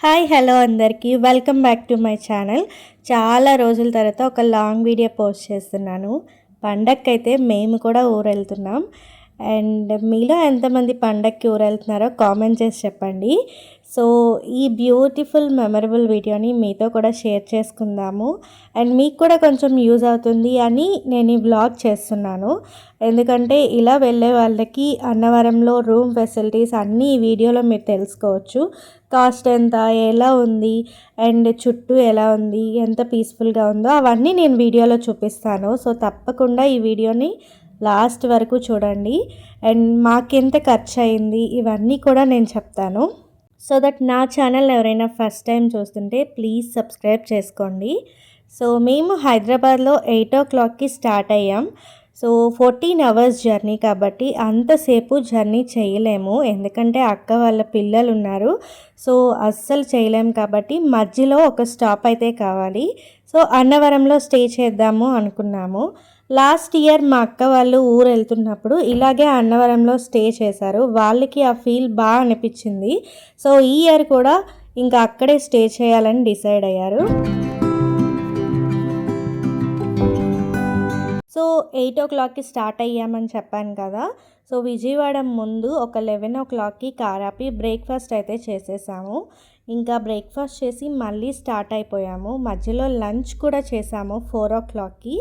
Hi hello అందరికీ welcome back to my channel. చాలా రోజుల తర్వాత ఒక లాంగ్ వీడియో పోస్ట్ చేస్తున్నాను. పండగకైతే మేము కూడా ఊరెళ్తున్నాం. అండ్ మీలో ఎంతమంది పండగకి ఊరెళ్తున్నారో కామెంట్ చేసి చెప్పండి. సో ఈ బ్యూటిఫుల్ మెమరబుల్ వీడియోని మీతో కూడా షేర్ చేసుకుందాము. అండ్ మీకు కూడా కొంచెం యూజ్ అవుతుంది అని నేను ఈ వ్లాగ్ చేస్తున్నాను. ఎందుకంటే ఇలా వెళ్ళే వాళ్ళకి అన్నవరంలో రూమ్ ఫెసిలిటీస్ అన్నీ ఈ వీడియోలో మీరు తెలుసుకోవచ్చు. కాస్ట్ ఎంత, ఎలా ఉంది, అండ్ చుట్టూ ఎలా ఉంది, ఎంత పీస్ఫుల్గా ఉందో అవన్నీ నేను వీడియోలో చూపిస్తాను. సో తప్పకుండా ఈ వీడియోని లాస్ట్ వరకు చూడండి. అండ్ మాకెంత ఖర్చు అయింది ఇవన్నీ కూడా నేను చెప్తాను. సో దట్ నా ఛానల్ ఎవరైనా ఫస్ట్ టైం చూస్తుంటే ప్లీజ్ సబ్స్క్రైబ్ చేసుకోండి. సో మేము హైదరాబాద్లో 8 o'clockకి స్టార్ట్ అయ్యాం. సో 14 hours జర్నీ కాబట్టి అంతసేపు జర్నీ చేయలేము, ఎందుకంటే అక్క వాళ్ళ పిల్లలు ఉన్నారు. సో అస్సలు చేయలేము కాబట్టి మధ్యలో ఒక స్టాప్ అయితే కావాలి. సో అన్నవరంలో స్టే చేద్దాము అనుకున్నాము. లాస్ట్ ఇయర్ మా అక్క వాళ్ళు ఊరు వెళ్తున్నప్పుడు ఇలాగే అన్నవరంలో స్టే చేశారు. వాళ్ళకి ఆ ఫీల్ బాగా అనిపించింది. సో ఈ ఇయర్ కూడా ఇంకా అక్కడే స్టే చేయాలని డిసైడ్ అయ్యారు. సో 8 o'clockకి స్టార్ట్ అయ్యామని చెప్పాను కదా. సో విజయవాడ ముందు ఒక 11 o'clockకి కారాపి బ్రేక్ఫాస్ట్ అయితే చేసేసాము. ఇంకా బ్రేక్ఫాస్ట్ చేసి మళ్ళీ స్టార్ట్ అయిపోయాము. మధ్యలో లంచ్ కూడా చేసాము 4 o'clockకి.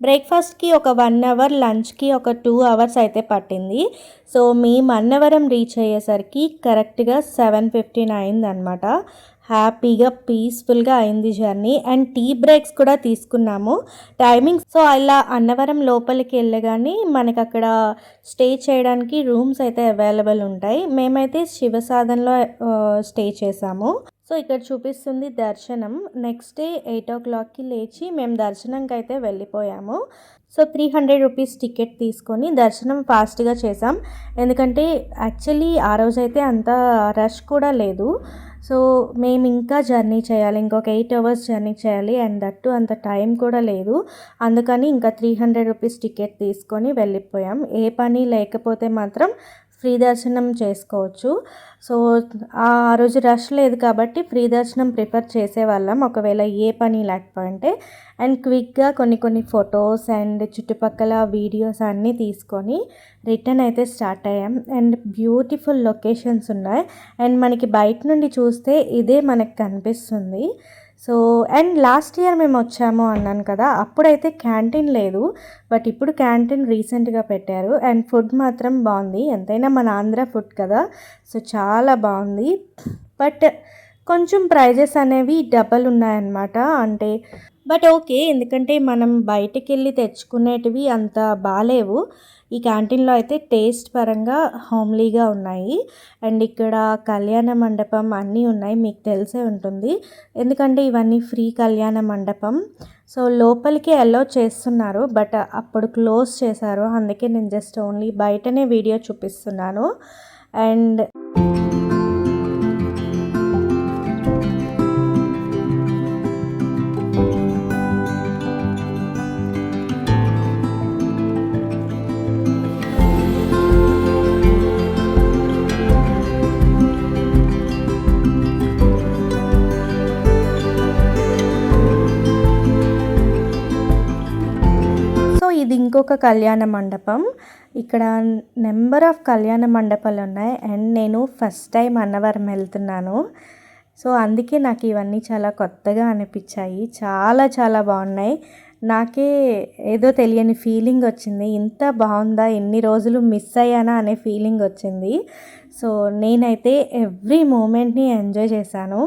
బ్రేక్ఫాస్ట్కి ఒక 1 hour, లంచ్కి ఒక 2 hours అయితే పట్టింది. సో మేము అన్నవరం రీచ్ అయ్యేసరికి కరెక్ట్గా 7:15 అయిందనమాట. హ్యాపీగా పీస్ఫుల్గా అయింది జర్నీ. అండ్ టీ బ్రేక్స్ కూడా తీసుకున్నాము టైమింగ్. సో ఇలా అన్నవరం లోపలికి వెళ్ళగానే మనకు అక్కడ స్టే చేయడానికి రూమ్స్ అయితే అవైలబుల్ ఉంటాయి. మేమైతే శివసాధనలో స్టే చేసాము. సో ఇక్కడ చూపిస్తుంది దర్శనం. నెక్స్ట్ డే 8 o'clockకి లేచి మేము దర్శనంకి అయితే వెళ్ళిపోయాము. సో 300 rupees టికెట్ తీసుకొని దర్శనం ఫాస్ట్గా చేసాం. ఎందుకంటే యాక్చువల్లీ ఆ రోజైతే అంత రష్ కూడా లేదు. సో మేము ఇంకా జర్నీ చేయాలి, ఇంకొక 8 hours జర్నీ చేయాలి. అండ్ దట్టు అంత టైం కూడా లేదు. అందుకని ఇంకా 300 rupees టికెట్ తీసుకొని వెళ్ళిపోయాం. ఏ పని లేకపోతే మాత్రం ఫ్రీ దర్శనం చేసుకోవచ్చు. సో ఆ రోజు రష్ లేదు కాబట్టి ఫ్రీ దర్శనం ప్రిఫర్ చేసేవాళ్ళం ఒకవేళ ఏ పని లేకపోతే. అండ్ క్విక్గా కొన్ని ఫొటోస్ అండ్ చుట్టుపక్కల వీడియోస్ అన్నీ తీసుకొని రిటర్న్ అయితే స్టార్ట్ అయ్యాం. అండ్ బ్యూటిఫుల్ లొకేషన్స్ ఉన్నాయి. అండ్ మనకి బయట నుండి చూస్తే ఇదే మనకు కనిపిస్తుంది. సో అండ్ లాస్ట్ ఇయర్ మేము వచ్చాము అన్నాను కదా, అప్పుడైతే క్యాంటీన్ లేదు. బట్ ఇప్పుడు క్యాంటీన్ రీసెంట్గా పెట్టారు. అండ్ ఫుడ్ మాత్రం బాగుంది, ఎంతైనా మన ఆంధ్ర ఫుడ్ కదా. సో చాలా బాగుంది. బట్ కొంచెం ప్రైజెస్ అనేవి డబల్ ఉన్నాయన్నమాట. అంటే బట్ ఓకే, ఎందుకంటే మనం బయటికి వెళ్ళి తెచ్చుకునేటివి అంత బాగాలేవు. ఈ క్యాంటీన్లో అయితే టేస్ట్ పరంగా హోమ్లీగా ఉన్నాయి. అండ్ ఇక్కడ కళ్యాణ మండపం అన్నీ ఉన్నాయి, మీకు తెలిసే ఉంటుంది ఎందుకంటే ఇవన్నీ ఫ్రీ కళ్యాణ మండపం. సో లోపలికి అలౌ చేస్తున్నారు బట్ అప్పుడు క్లోజ్ చేశారు. అందుకే నేను జస్ట్ ఓన్లీ బయటనే వీడియో చూపిస్తున్నాను. అండ్ ఇది ఇంకొక కళ్యాణ మండపం. ఇక్కడ నెంబర్ ఆఫ్ కళ్యాణ మండపాలు ఉన్నాయి. అండ్ నేను ఫస్ట్ టైం అన్నవరం వెళ్తున్నాను. సో అందుకే నాకు ఇవన్నీ చాలా కొత్తగా అనిపించాయి. చాలా చాలా బాగున్నాయి. నాకే ఏదో తెలియని ఫీలింగ్ వచ్చింది. ఇంత బాగుందా, ఎన్ని రోజులు మిస్ అయ్యానా అనే ఫీలింగ్ వచ్చింది. సో నేనైతే ఎవ్రీ మూమెంట్ని ఎంజాయ్ చేశాను.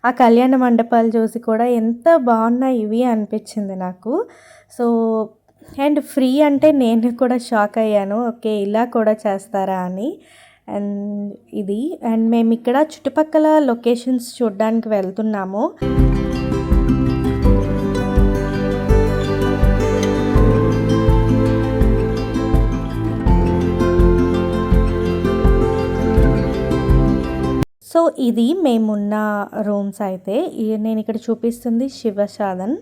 ఆ కళ్యాణ మండపాలు చూసి కూడా ఎంత బాగున్నాయి ఇవి అనిపించింది నాకు. సో అండ్ ఫ్రీ అంటే నేను కూడా షాక్ అయ్యాను, ఓకే ఇలా కూడా చేస్తారా అని. అండ్ ఇది అండ్ మేము ఇక్కడ చుట్టుపక్కల లొకేషన్స్ చూడడానికి వెళ్తున్నాము. సో ఇది మేమున్న రూమ్స్ అయితే. నేను ఇక్కడ చూపిస్తుంది శివసాధన్.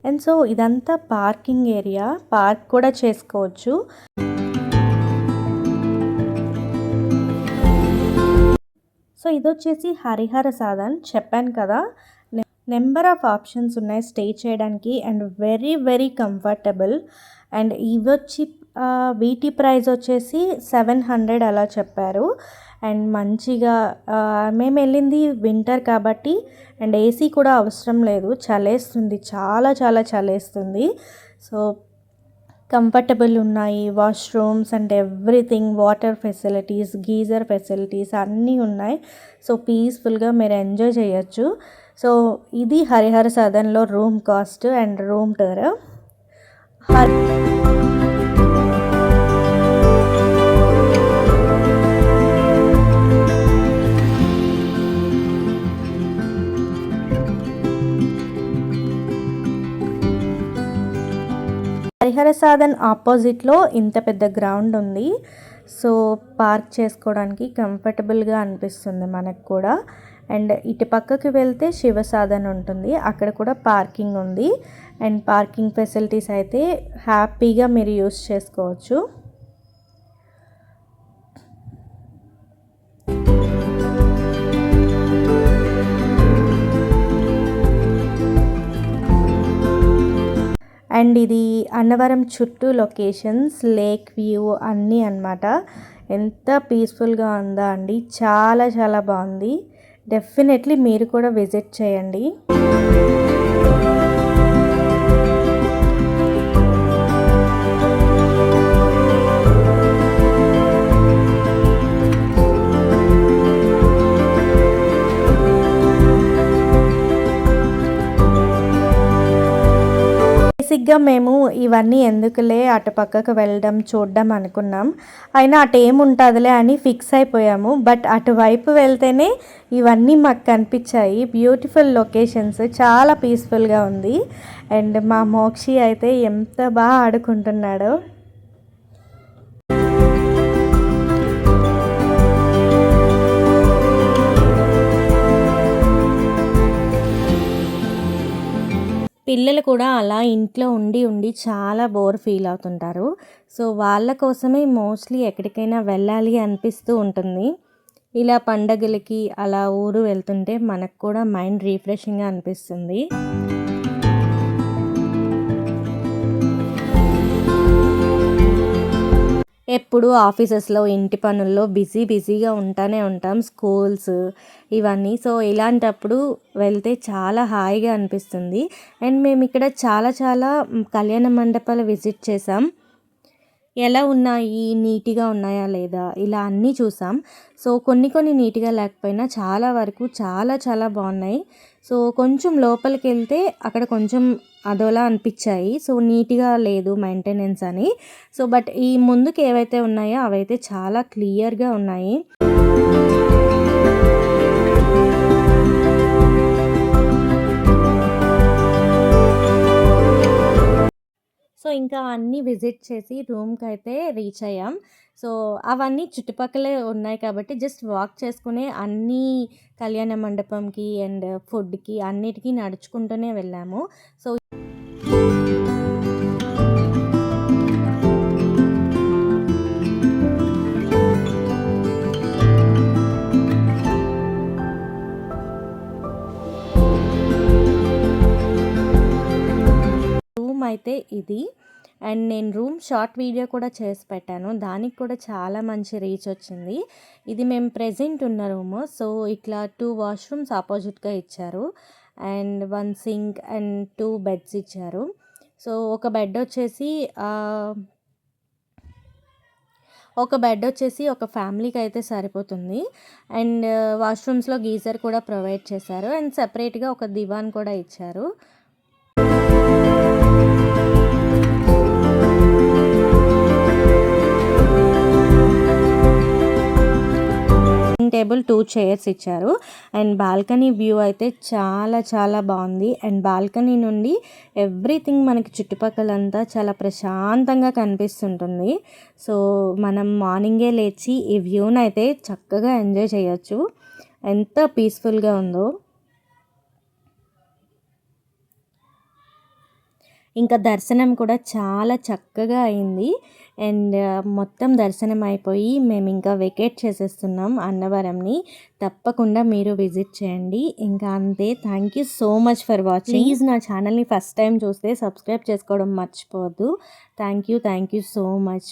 అండ్ సో ఇదంతా పార్కింగ్ ఏరియా, పార్క్ కూడా చేసుకోవచ్చు. ఇది వచ్చేసి హరిహర సాధన్ చెప్పాను కదా, నెంబర్ ఆఫ్ ఆప్షన్స్ ఉన్నాయి స్టే చేయడానికి and very very comfortable. And ఇవి వచ్చి వీటి ప్రైస్ వచ్చేసి 700 అలా చెప్పారు. అండ్ మంచిగా మేము వెళ్ళింది వింటర్ కాబట్టి అండ్ ఏసీ కూడా అవసరం లేదు, చలేస్తుంది, చాలా చాలా చలేస్తుంది. సో కంఫర్టబుల్ ఉన్నాయి, washrooms and everything, water facilities, geyser facilities అన్నీ ఉన్నాయి. సో పీస్ఫుల్గా మీరు ఎంజాయ్ చేయొచ్చు. సో ఇది హరిహర సదన్లో room cost and room tour. Harihara Sadan ఆపోజిట్లో ఇంత పెద్ద గ్రౌండ్ ఉంది. సో పార్క్ చేసుకోవడానికి కంఫర్టబుల్గా అనిపిస్తుంది మనకు కూడా. అండ్ ఇటు పక్కకి వెళ్తే శివసాధన్ ఉంటుంది, అక్కడ కూడా పార్కింగ్ ఉంది. అండ్ పార్కింగ్ ఫెసిలిటీస్ అయితే హ్యాపీగా మీరు యూస్ చేసుకోవచ్చు. అండ్ ఇది అన్నవరం చుట్టూ లొకేషన్స్, లేక్ వ్యూ అన్నీ అన్నమాట. ఎంత పీస్ఫుల్గా ఉందా అండి, చాలా చాలా బాగుంది. డెఫినెట్లీ మీరు కూడా విజిట్ చేయండి. బేసిక్గా మేము ఇవన్నీ ఎందుకులే అటు పక్కకు వెళ్ళడం చూడడం అనుకున్నాం, అయినా అటు ఏముంటుందిలే అని ఫిక్స్ అయిపోయాము. బట్ అటువైపు వెళ్తేనే ఇవన్నీ మాకు కనిపించాయి. బ్యూటిఫుల్ లొకేషన్స్, చాలా పీస్ఫుల్గా ఉంది. అండ్ మా మోక్షి అయితే ఎంత బాగా ఆడుకుంటున్నాడో. పిల్లలు కూడా అలా ఇంట్లో ఉండి ఉండి చాలా బోర్ ఫీల్ అవుతుంటారు. సో వాళ్ళ కోసమే మోస్ట్లీ ఎక్కడికైనా వెళ్ళాలి అనిపిస్తూ ఉంటుంది. ఇలా పండగలకి అలా ఊరు వెళ్తుంటే మనకు కూడా మైండ్ రిఫ్రెషింగ్గా అనిపిస్తుంది. ఎప్పుడు ఆఫీసెస్లో ఇంటి పనుల్లో బిజీగా ఉంటానే ఉంటాం, స్కూల్స్ ఇవన్నీ. సో ఇలాంటప్పుడు వెళ్తే చాలా హాయిగా అనిపిస్తుంది. అండ్ మేము ఇక్కడ చాలా చాలా కళ్యాణ మండపాలు విజిట్ చేసాం. ఎలా ఉన్నాయి, నీట్గా ఉన్నాయా లేదా ఇలా అన్నీ చూసాం. సో కొన్ని నీట్గా లేకపోయినా చాలా వరకు చాలా చాలా బాగున్నాయి. సో కొంచెం లోపలికి వెళ్తే అక్కడ కొంచెం అదోలా అనిపించాయి. సో నీట్గా లేదు మెయింటెనెన్స్ అని. సో బట్ ఈ ముందుకు ఏవైతే ఉన్నాయో అవైతే చాలా క్లియర్గా ఉన్నాయి. సో ఇంకా అన్నీ విజిట్ చేసి రూమ్కి అయితే రీచ్ అయ్యాం. సో అవన్నీ చుట్టుపక్కలే ఉన్నాయి కాబట్టి జస్ట్ వాక్ చేసుకునే అన్నీ కళ్యాణ మండపంకి అండ్ ఫుడ్కి అన్నిటికీ నడుచుకుంటూనే వెళ్ళాము. సో రూమ్ అయితే ఇది. అండ్ నేను రూమ్ షార్ట్ వీడియో కూడా చేసి పెట్టాను, దానికి కూడా చాలా మంచి రీచ్ వచ్చింది. ఇది మేము ప్రెజెంట్ ఉన్న రూమ్. సో ఇట్లా 2 వాష్రూమ్స్ ఆపోజిట్గా ఇచ్చారు అండ్ 1 సింక్ అండ్ 2 బెడ్స్ ఇచ్చారు. సో ఒక బెడ్ వచ్చేసి ఒక ఫ్యామిలీకి అయితే సరిపోతుంది. అండ్ వాష్రూమ్స్లో గీజర్ కూడా ప్రొవైడ్ చేశారు అండ్ సెపరేట్గా ఒక దివాన్ కూడా ఇచ్చారు. టేబుల్ 2 చైర్స్ ఇచ్చారు. అండ్ బాల్కనీ వ్యూ అయితే చాలా చాలా బాగుంది. అండ్ బాల్కనీ నుండి ఎవ్రీథింగ్ మనకి చుట్టుపక్కలంతా చాలా ప్రశాంతంగా కనిపిస్తుంటుంది. సో మనం మార్నింగే లేచి ఈ వ్యూని అయితే చక్కగా ఎంజాయ్ చేయొచ్చు, ఎంత పీస్ఫుల్గా ఉందో. ఇంకా దర్శనం కూడా చాలా చక్కగా అయింది. అండ్ మొత్తం దర్శనం అయిపోయి మేము ఇంకా వెకేట్ చేసేస్తున్నాం అన్నవరంని. తప్పకుండా మీరు విజిట్ చేయండి. ఇంకా అంతే. Thank you so much for watching. Please నా ఛానల్ని ఫస్ట్ టైం చూస్తే సబ్స్క్రైబ్ చేసుకోవడం మర్చిపోవద్దు. Thank you so much.